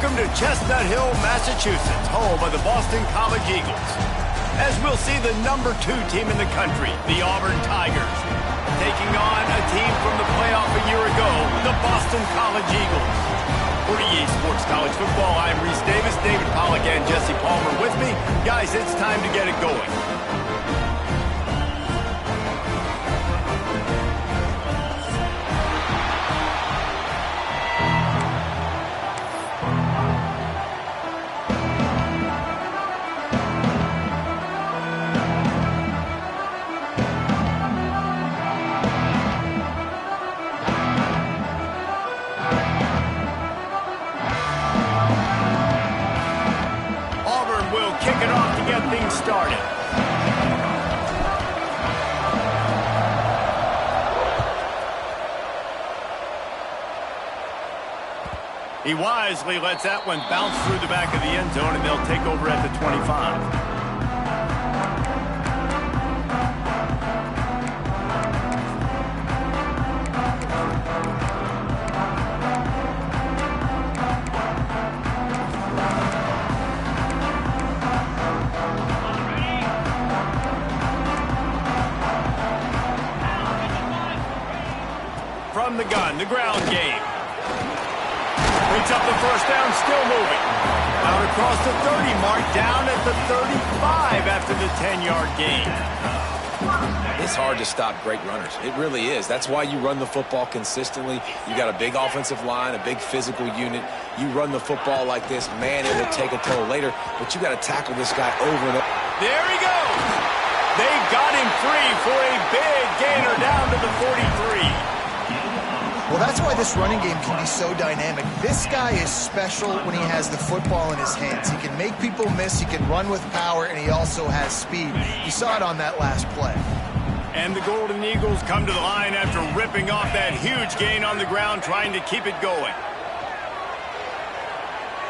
Welcome to Chestnut Hill, Massachusetts, home of the Boston College Eagles. As we'll see the #2 team in the country, the Auburn Tigers, taking on a team from the playoff a year ago, the Boston College Eagles. For EA Sports College Football, I'm Reese Davis, David Pollack, and Jesse Palmer with me. Guys, it's time to get it going. Kick it off to get things started. He wisely lets that one bounce through the back of the end zone, and they'll take over at the 25. From the gun, the ground game. Picks up the first down, still moving. Out across the 30 mark, down at the 35 after the 10-yard gain. It's hard to stop great runners. It really is. That's why you run the football consistently. You got a big offensive line, a big physical unit. You run the football like this, man, it will take a toll later, but you got to tackle this guy over and over. There he goes. They got him free for a big gainer down to the 43. Well, that's why this running game can be so dynamic. This guy is special when he has the football in his hands. He can make people miss, he can run with power, and he also has speed. You saw it on that last play. And the Golden Eagles come to the line after ripping off that huge gain on the ground, trying to keep it going.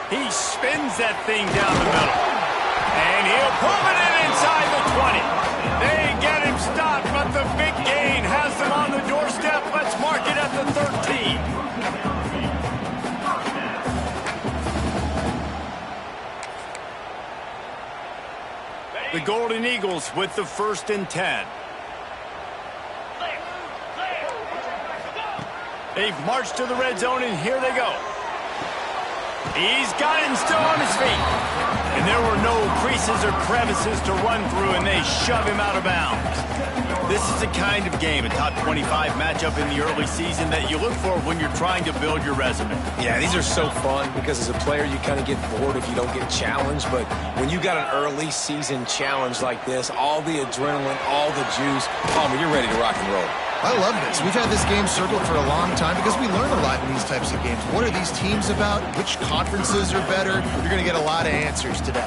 He spins that thing down the middle. And he'll pull it in inside the 20. They get him stopped, but the big gain has them on the doorstep. Let's mark it at the 13. The Golden Eagles with the 1st and 10. They've marched to the red zone, and here they go. He's got him still on his feet. And there were no creases or crevices to run through, and they shove him out of bounds. This is the kind of game, a top 25 matchup in the early season, that you look for when you're trying to build your resume. Yeah, these are so fun because as a player you kind of get bored if you don't get challenged, but when you got an early season challenge like this, all the adrenaline, all the juice, Palmer, you're ready to rock and roll. I love this. We've had this game circled for a long time because we learn a lot in these types of games. What are these teams about? Which conferences are better? You're going to get a lot of answers today.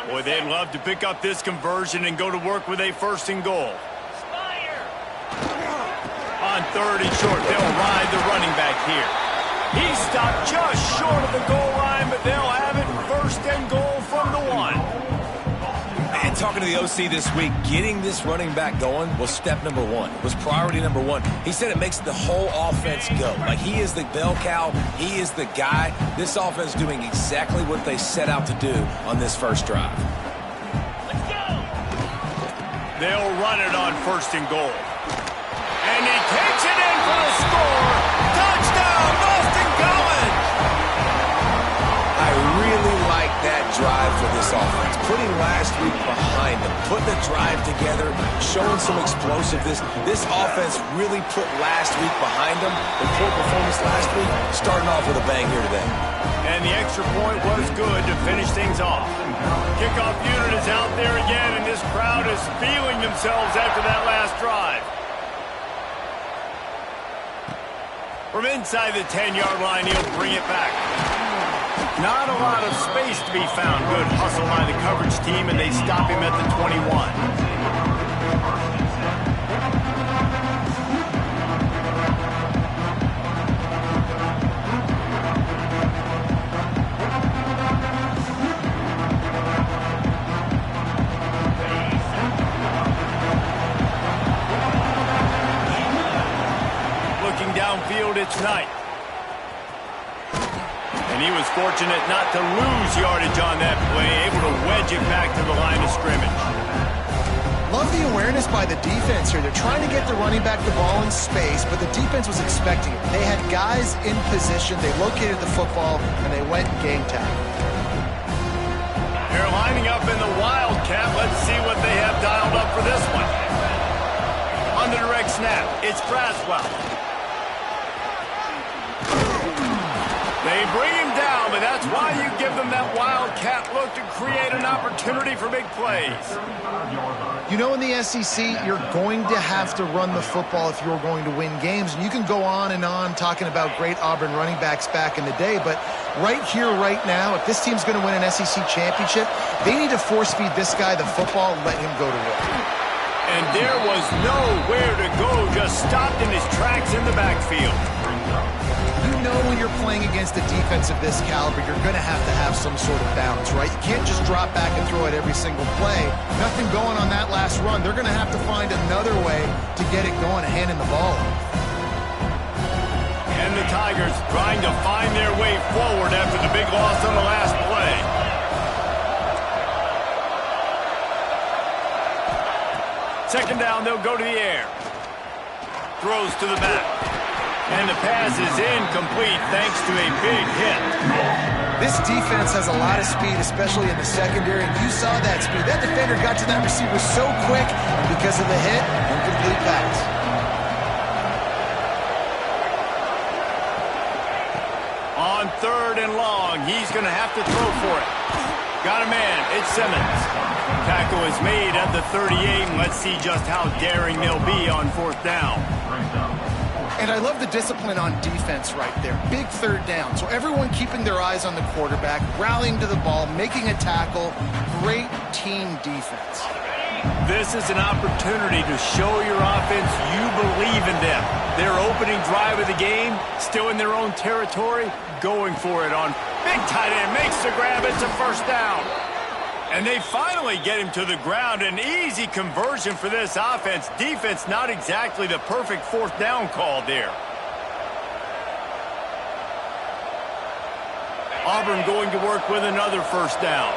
Boy, they'd love to pick up this conversion and go to work with a 1st and goal. On 3rd and short, they'll ride the running back here. He stopped just short of the goal line, but they'll have it 1st and goal from the 1. And talking to the OC this week, getting this running back going was step number 1. It was priority number 1. He said it makes the whole offense go. Like, he is the bell cow. He is the guy. This offense doing exactly what they set out to do on this first drive. Let's go. They'll run it on 1st and goal. And he takes it in for a score. Touchdown, Boston College! I really like that drive for this offense. Putting last week behind them, putting the drive together, showing some explosiveness. This offense really put last week behind them. The poor performance last week, starting off with a bang here today. And the extra point was good to finish things off. Kickoff unit is out there again, and this crowd is feeling themselves after that last drive. From inside the 10-yard line, he'll bring it back. Not a lot of space to be found. Good hustle by the coverage team, and they stop him at the 21. And he was fortunate not to lose yardage on that play, able to wedge it back to the line of scrimmage. Love the awareness by the defense here. They're trying to get the running back the ball in space, but the defense was expecting it. They had guys in position, they located the football, and they went and game tackled. They're lining up in the Wildcat. Let's see what they have dialed up for this one. On the direct snap, it's Craswell. They bring him down, but that's why you give them that Wildcat look to create an opportunity for big plays. You know, in the SEC, you're going to have to run the football if you're going to win games. And you can go on and on talking about great Auburn running backs back in the day, but right here, right now, if this team's going to win an SEC championship, they need to force-feed this guy the football and let him go to work. And there was nowhere to go, just stopped in his tracks in the backfield. You know when you're playing against a defense of this caliber, you're going to have some sort of balance, right? You can't just drop back and throw it every single play. Nothing going on that last run. They're going to have to find another way to get it going and handing the ball off. And the Tigers trying to find their way forward after the big loss on the last play. Second down, they'll go to the air. Throws to the back. And the pass is incomplete thanks to a big hit. This defense has a lot of speed, especially in the secondary, and you saw that speed. That defender got to that receiver so quick, and because of the hit, incomplete pass. On 3rd and long, he's going to have to throw for it. Got a man, it's Simmons. Tackle is made at the 38, and let's see just how daring they'll be on 4th down. And I love the discipline on defense right there. Big 3rd down. So everyone keeping their eyes on the quarterback, rallying to the ball, making a tackle. Great team defense. This is an opportunity to show your offense you believe in them. Their opening drive of the game, still in their own territory, going for it on big tight end, makes the grab, it's a 1st down. And they finally get him to the ground. An easy conversion for this offense. Defense not exactly the perfect 4th down call there. Auburn going to work with another 1st down.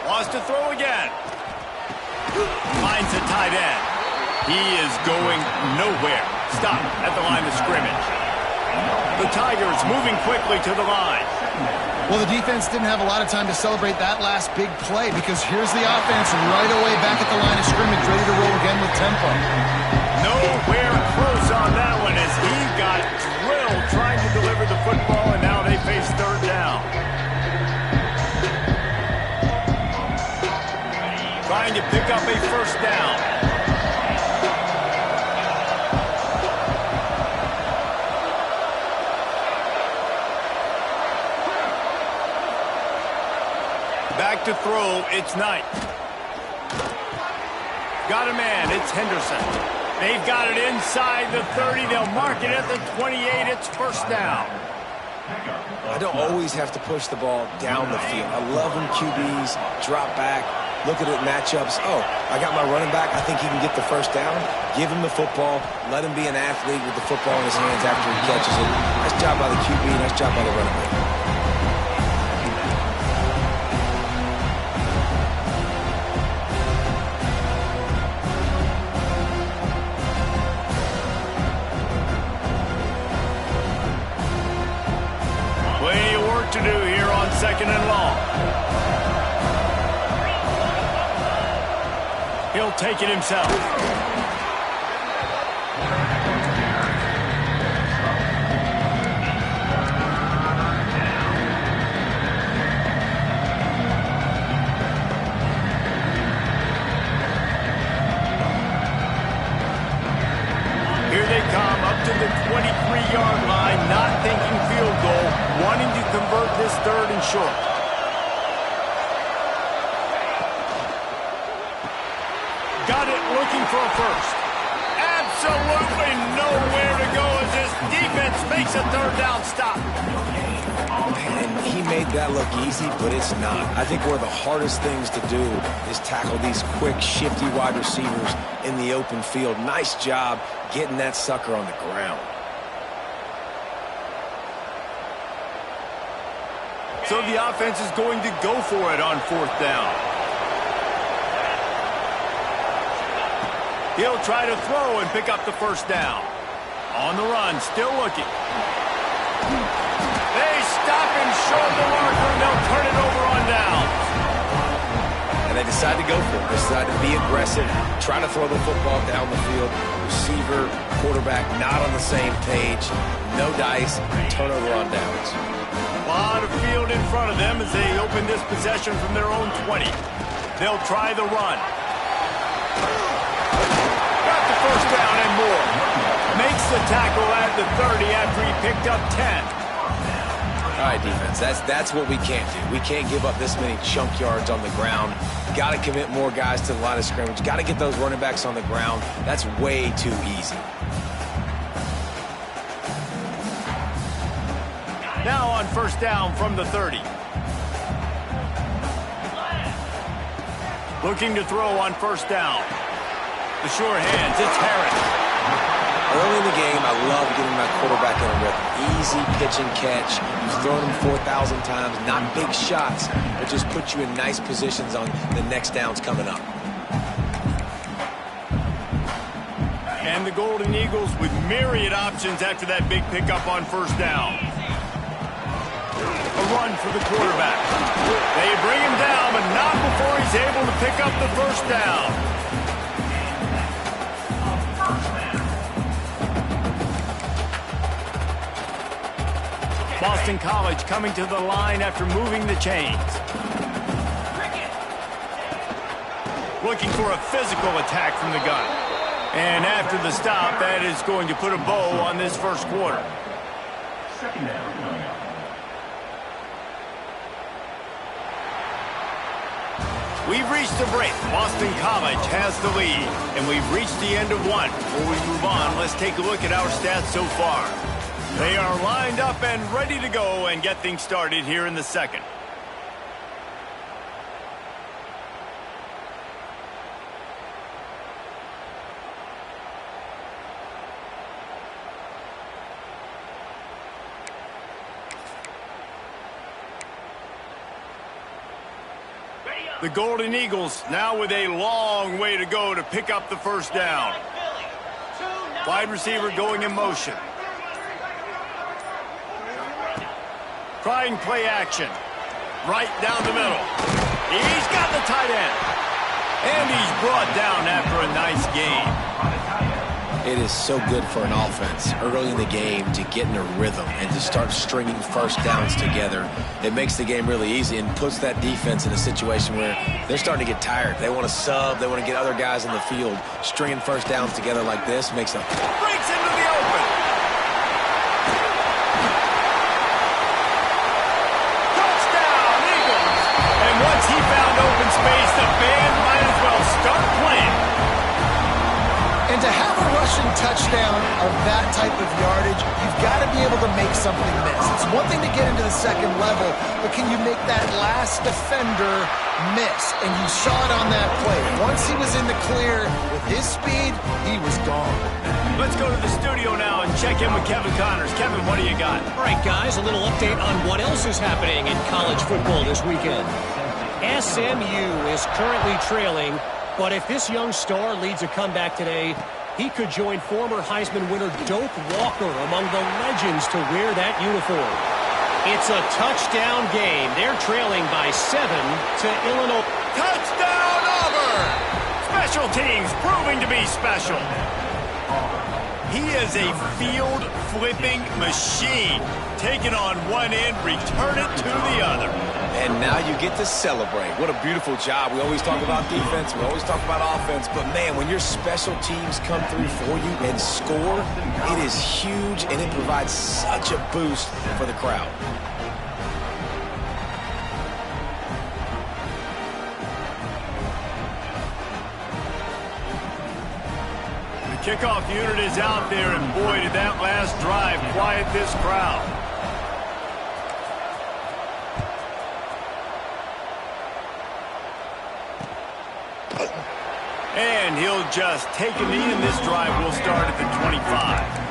Wants to throw again. Finds a tight end. He is going nowhere. Stop at the line of scrimmage. The Tigers moving quickly to the line. Well, the defense didn't have a lot of time to celebrate that last big play because here's the offense right away back at the line of scrimmage, ready to roll again with tempo. Nowhere close on that one as he got drilled trying to deliver the football, and now they face 3rd down. Trying to pick up a 1st down. Back to throw, it's Knight. Got a man, it's Henderson. They've got it inside the 30. They'll mark it at the 28. It's 1st down. I don't always have to push the ball down the field. I love when QBs drop back, look at it matchups. Oh, I got my running back. I think he can get the 1st down. Give him the football. Let him be an athlete with the football in his hands after he catches it. Nice job by the QB. Nice job by the running back. To do here on 2nd and long. He'll take it himself. Here they come up to the 23-yard line, not thinking field goal, wanting to convert this 3rd and short. Got it, looking for a 1st. Absolutely nowhere to go as this defense makes a 3rd down stop. And he made that look easy, but it's not. I think one of the hardest things to do is tackle these quick, shifty wide receivers in the open field. Nice job getting that sucker on the ground. So the offense is going to go for it on 4th down. He'll try to throw and pick up the 1st down. On the run, still looking. They stop him short of the marker, and they'll turn it over on downs. And they decide to go for it. They decide to be aggressive, try to throw the football down the field. Receiver, quarterback not on the same page. No dice, turnover on downs. A lot of field in front of them as they open this possession from their own 20. They'll try the run. Got the 1st down and more. Makes the tackle at the 30 after he picked up 10. All right, defense, that's what we can't do. We can't give up this many chunk yards on the ground. Got to commit more guys to the line of scrimmage. Got to get those running backs on the ground. That's way too easy. Now on 1st down from the 30. Looking to throw on 1st down. The sure hands, it's Harris. Early in the game, I love getting my quarterback in a rhythm. Easy pitch and catch. You've thrown them 4,000 times. Not big shots, but just put you in nice positions on the next downs coming up. And the Golden Eagles with myriad options after that big pickup on 1st down. A run for the quarterback. They bring him down, but not before he's able to pick up the 1st down. Boston College coming to the line after moving the chains. Looking for a physical attack from the gun. And after the stop, that is going to put a bow on this 1st quarter. 2nd down. We've reached the break. Boston College has the lead. And we've reached the end of one. Before we move on, let's take a look at our stats so far. They are lined up and ready to go and get things started here in the 2nd. The Golden Eagles now with a long way to go to pick up the 1st down. Wide receiver going in motion. Trying play action. Right down the middle. He's got the tight end. And he's brought down after a nice gain. It is so good for an offense early in the game to get in a rhythm and to start stringing 1st downs together. It makes the game really easy and puts that defense in a situation where they're starting to get tired. They want to sub. They want to get other guys in the field. Stringing 1st downs together like this makes them... Breaks into the open. Once he found open space, the band might as well start playing. And to have a rushing touchdown of that type of yardage, you've got to be able to make something miss. It's one thing to get into the 2nd level, but can you make that last defender miss? And you saw it on that play. Once he was in the clear with his speed, he was gone. Let's go to the studio now and check in with Kevin Connors. Kevin, what do you got? All right, guys, a little update on what else is happening in college football this weekend. SMU is currently trailing, but if this young star leads a comeback today, he could join former Heisman winner Doak Walker among the legends to wear that uniform. It's a touchdown game. They're trailing by 7 to Illinois. Touchdown, Auburn! Special teams proving to be special. He is a field-flipping machine. Take it on one end, return it to the other. And now you get to celebrate. What a beautiful job. We always talk about defense. We always talk about offense. But, man, when your special teams come through for you and score, it is huge, and it provides such a boost for the crowd. The kickoff unit is out there, and boy, did that last drive quiet this crowd. And he'll just take a knee, and this drive will start at the 25.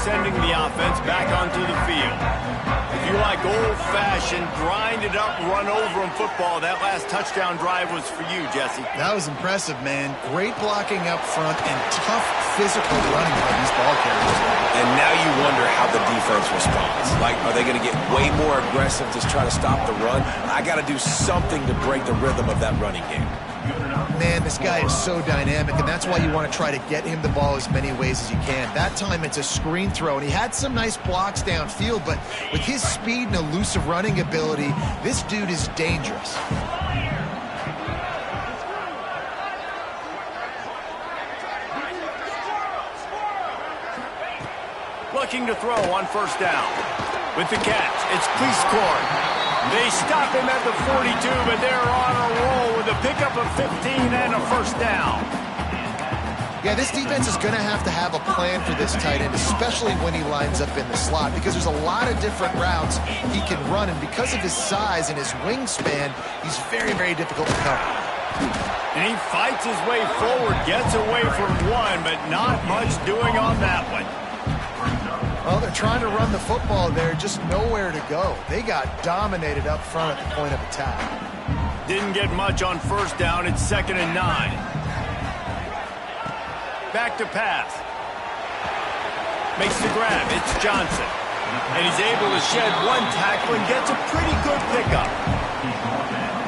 sending the offense back onto the field. If you like old-fashioned, grind-it-up, run-over-'em football, that last touchdown drive was for you, Jesse. That was impressive, man. Great blocking up front and tough physical running by these ball carriers. And now you wonder how the defense responds. Like, are they going to get way more aggressive to try to stop the run? I got to do something to break the rhythm of that running game. Man, this guy is so dynamic, and that's why you want to try to get him the ball as many ways as you can. That time, it's a screen throw, and he had some nice blocks downfield, but with his speed and elusive running ability, this dude is dangerous. Looking to throw on first down. With the catch, it's Cleese. They stop him at the 42, but they're on a roll with a pickup of 15 and a first down. Yeah, this defense is going to have a plan for this tight end, especially when he lines up in the slot, because there's a lot of different routes he can run, and because of his size and his wingspan, he's very, very difficult to cover. And he fights his way forward, gets away from one, but not much doing on that one. Well, they're trying to run the football there, just nowhere to go. They got dominated up front at the point of attack. Didn't get much on first down. It's 2nd and 9. Back to pass. Makes the grab. It's Johnson. And he's able to shed one tackle and gets a pretty good pickup.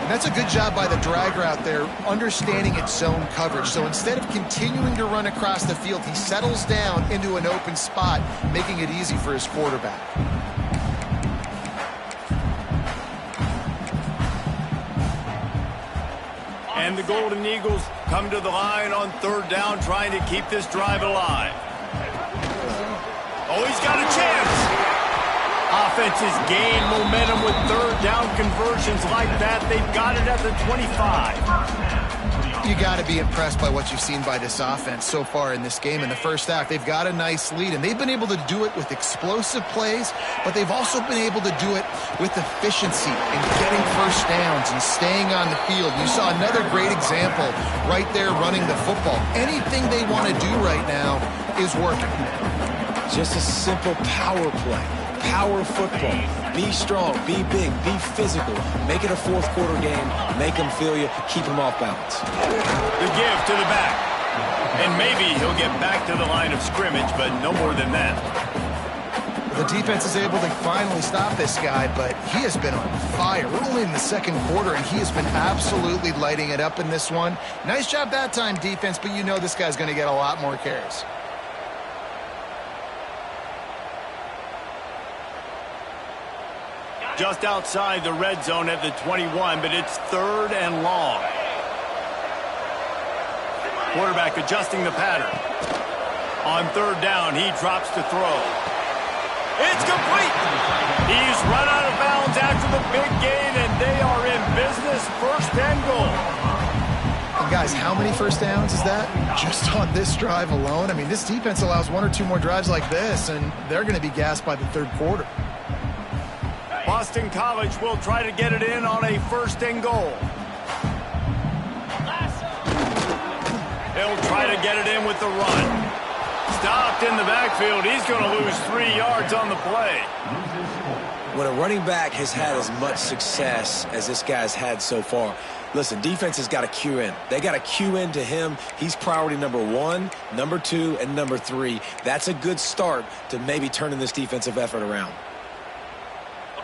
And that's a good job by the drag route there, understanding its zone coverage. So instead of continuing to run across the field, he settles down into an open spot, making it easy for his quarterback. And the Golden Eagles come to the line on third down, trying to keep this drive alive. Oh, he's got a chance. Offenses gain momentum with third down conversions like that. They've got it at the 25. You got to be impressed by what you've seen by this offense so far in this game. In the first half, they've got a nice lead, and they've been able to do it with explosive plays, but they've also been able to do it with efficiency and getting first downs and staying on the field. You saw another great example right there running the football. Anything they want to do right now is working. Just a simple power play. Power football. Be strong, be big, be physical. Make it a fourth quarter game. Make them feel you. Keep them off balance. The give to the back. And maybe he'll get back to the line of scrimmage, but no more than that. The defense is able to finally stop this guy, but he has been on fire. We're only in the second quarter, and he has been absolutely lighting it up in this one. Nice job that time, defense, but you know this guy's going to get a lot more carries. Just outside the red zone at the 21, but it's 3rd and long. Quarterback adjusting the pattern. On 3rd down, he drops to throw. It's complete. He's run out of bounds after the big gain, and they are in business. 1st and goal. And guys, how many first downs is that? Just on this drive alone? I mean, this defense allows 1 or 2 more drives like this, and they're going to be gassed by the 3rd quarter. Boston College will try to get it in on a 1st and goal. They'll try to get it in with the run. Stopped in the backfield. He's going to lose 3 yards on the play. When a running back has had as much success as this guy's had so far, listen, defense has got to cue in. They got to cue in to him. He's priority number 1, number 2, and number 3. That's a good start to maybe turning this defensive effort around.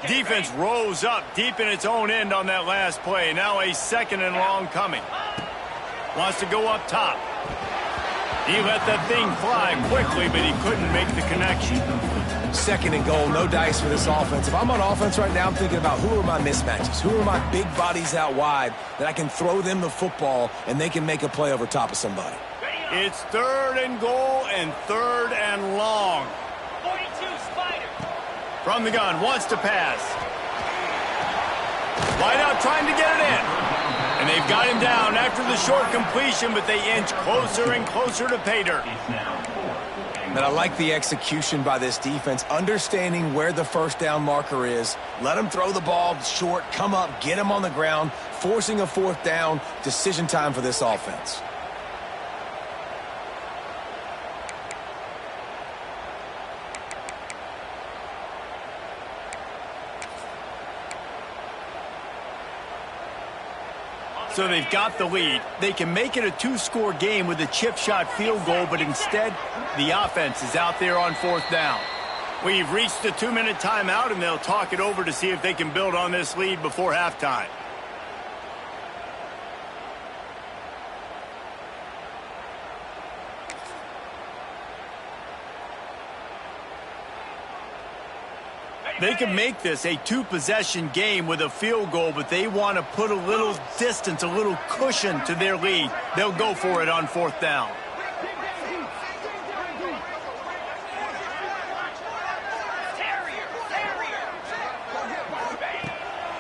Defense rose up deep in its own end on that last play. Now a 2nd and long coming. Wants to go up top. He let that thing fly quickly, but he couldn't make the connection. 2nd and goal, no dice for this offense. If I'm on offense right now, I'm thinking about who are my mismatches? Who are my big bodies out wide that I can throw them the football and they can make a play over top of somebody? It's 3rd and goal and 3rd and long. From the gun, wants to pass. Wide out, trying to get it in. And they've got him down after the short completion, but they inch closer and closer to pay dirt. And I like the execution by this defense, understanding where the 1st down marker is. Let them throw the ball short, come up, get him on the ground, forcing a 4th down. Decision time for this offense. So they've got the lead. They can make it a two-score game with a chip shot field goal, but instead, the offense is out there on fourth down. We've reached the 2-minute timeout, and they'll talk it over to see if they can build on this lead before halftime. They can make this a two-possession game with a field goal, but they want to put a little distance, a little cushion to their lead. They'll go for it on fourth down.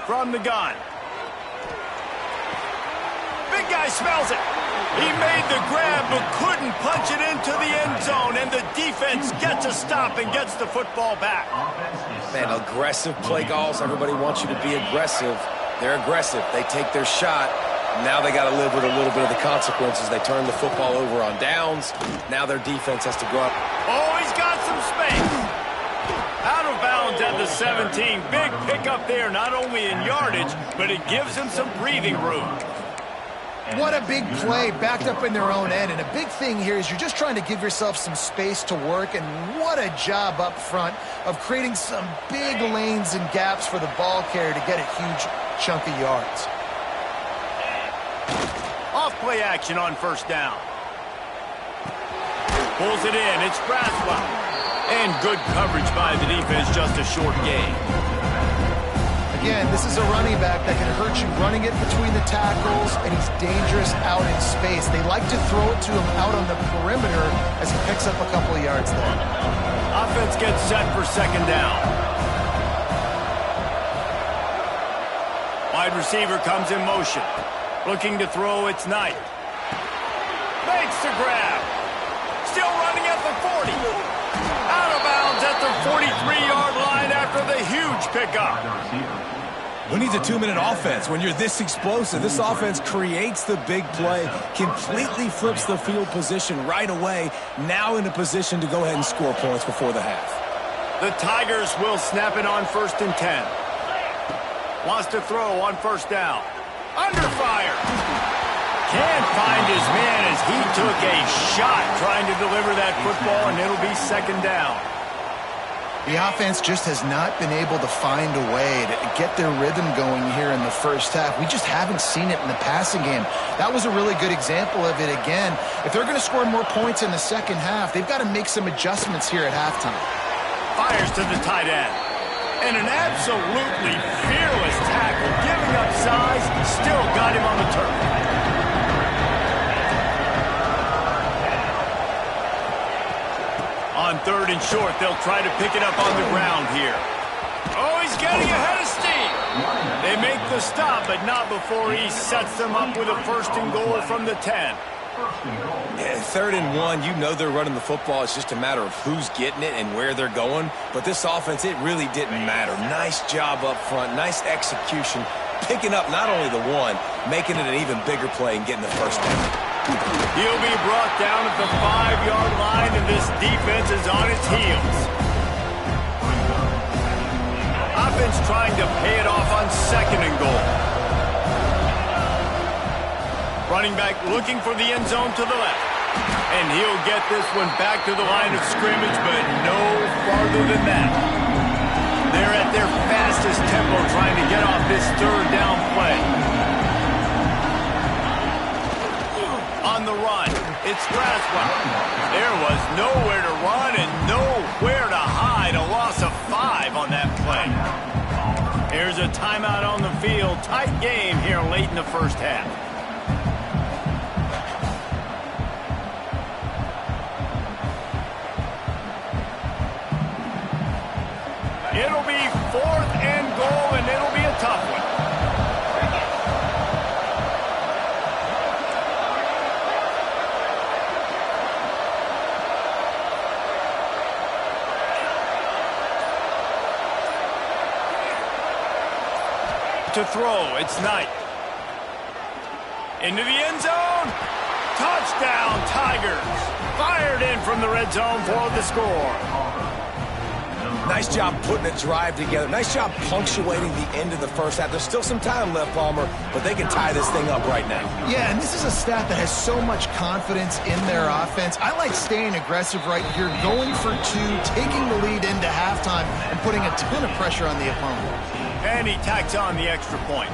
From the gun. Big guy smells it. He made the grab but couldn't punch it into the end zone, and the defense gets a stop and gets the football back. Man, aggressive play calls. Everybody wants you to be aggressive. They're aggressive. They take their shot. Now they got to live with a little bit of the consequences. They turn the football over on downs. Now their defense has to go up. Oh, he's got some space. Out of bounds at the 17. Big pickup there, not only in yardage, but it gives him some breathing room. What a big play, backed up in their own end. And a big thing here is you're just trying to give yourself some space to work. And what a job up front of creating some big lanes and gaps for the ball carrier to get a huge chunk of yards. Off play action on first down. Pulls it in. It's Braswell. And good coverage by the defense, just a short gain. Again, this is a running back that can hurt you running it between the tackles, and he's dangerous out in space. They like to throw it to him out on the perimeter as he picks up a couple of yards there. Offense gets set for second down. Wide receiver comes in motion. Looking to throw, it's Knight. Makes the grab. Still running at the 40. Out of bounds at the 43-yard line after the huge pickup. Who needs a 2-minute offense? When you're this explosive, this offense creates the big play, completely flips the field position right away, now in a position to go ahead and score points before the half. The Tigers will snap it on 1st and 10. Wants to throw on first down. Under fire. Can't find his man as he took a shot trying to deliver that football, and it'll be second down. The offense just has not been able to find a way to get their rhythm going here in the first half. We just haven't seen it in the passing game. That was a really good example of it again. If they're going to score more points in the second half, they've got to make some adjustments here at halftime. Fires to the tight end. And an absolutely fearless tackle, giving up size, still got him on the turf. On 3rd and short, they'll try to pick it up on the ground here. Oh, he's getting ahead of steam. They make the stop, but not before he sets them up with a 1st and goal from the 10. Yeah, 3rd and 1, you know they're running the football. It's just a matter of who's getting it and where they're going. But this offense, it really didn't matter. Nice job up front, nice execution, picking up not only the one, making it an even bigger play and getting the first down. He'll be brought down at the 5-yard line, and this defense is on its heels. Offense trying to pay it off on 2nd and goal. Running back looking for the end zone to the left. And he'll get this one back to the line of scrimmage, but no farther than that. They're at their fastest tempo trying to get off this 3rd down play. On the run, it's Braswell. There was nowhere to run and nowhere to hide. A loss of 5 on that play. Here's a timeout on the field. Tight game here late in the first half. It'll be 4th and goal, and it'll be a tough one. To throw, it's Knight. Into the end zone. Touchdown, Tigers. Fired in from the red zone for the score. Nice job putting a drive together. Nice job punctuating the end of the first half. There's still some time left, Palmer, but they can tie this thing up right now. Yeah, and this is a staff that has so much confidence in their offense. I like staying aggressive right here, going for two, taking the lead into halftime, and putting a ton of pressure on the opponent. And he tacks on the extra point.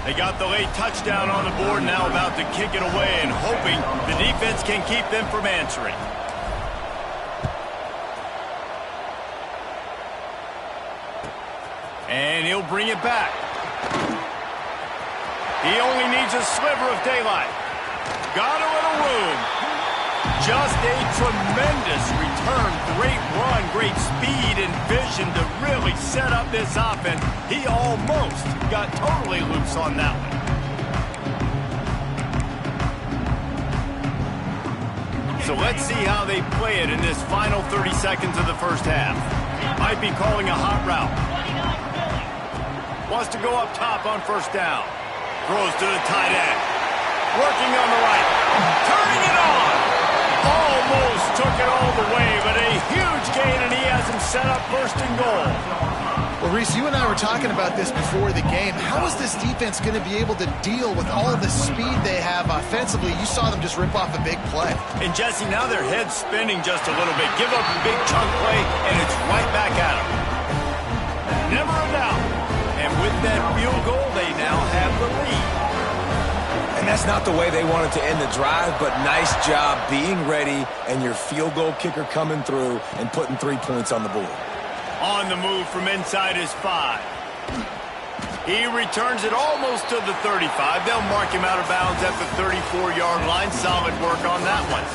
They got the late touchdown on the board, now about to kick it away and hoping the defense can keep them from answering. And he'll bring it back. He only needs a sliver of daylight. Got a little room. Just a tremendous return. Great run, great speed and vision to really set up this offense. He almost got totally loose on that one. So let's see how they play it in this final 30 seconds of the first half. Might be calling a hot route. Wants to go up top on first down. Throws to the tight end. Working on the right. Turning it on. Almost took it all the way, but a huge gain, and he has him set up first and goal. Well, Reese, you and I were talking about this before the game. How is this defense going to be able to deal with all the speed they have offensively? You saw them just rip off a big play. And, Jesse, now their head's spinning just a little bit. Give up a big chunk play, and it's right back at them. Never a doubt. And with that field goal, they now have the lead. And that's not the way they wanted to end the drive, but nice job being ready and your field goal kicker coming through and putting 3 points on the board. On the move from inside his 5. He returns it almost to the 35. They'll mark him out of bounds at the 34-yard line. Solid work on that one.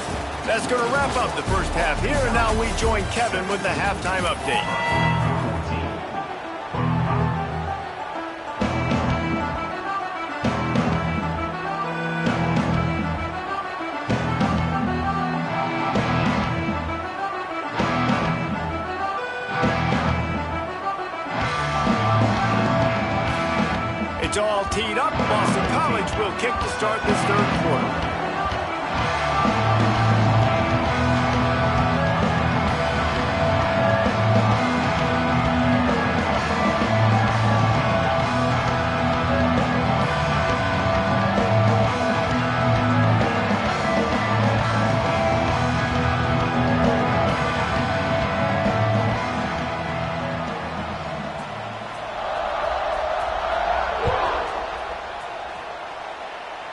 That's going to wrap up the first half here, and now we join Kevin with the halftime update. It's all teed up. Boston College will kick to start this third quarter.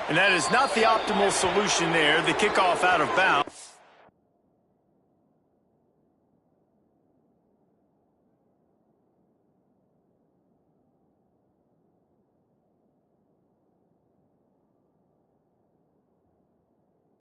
And that is not the optimal solution there. The kickoff out of bounds.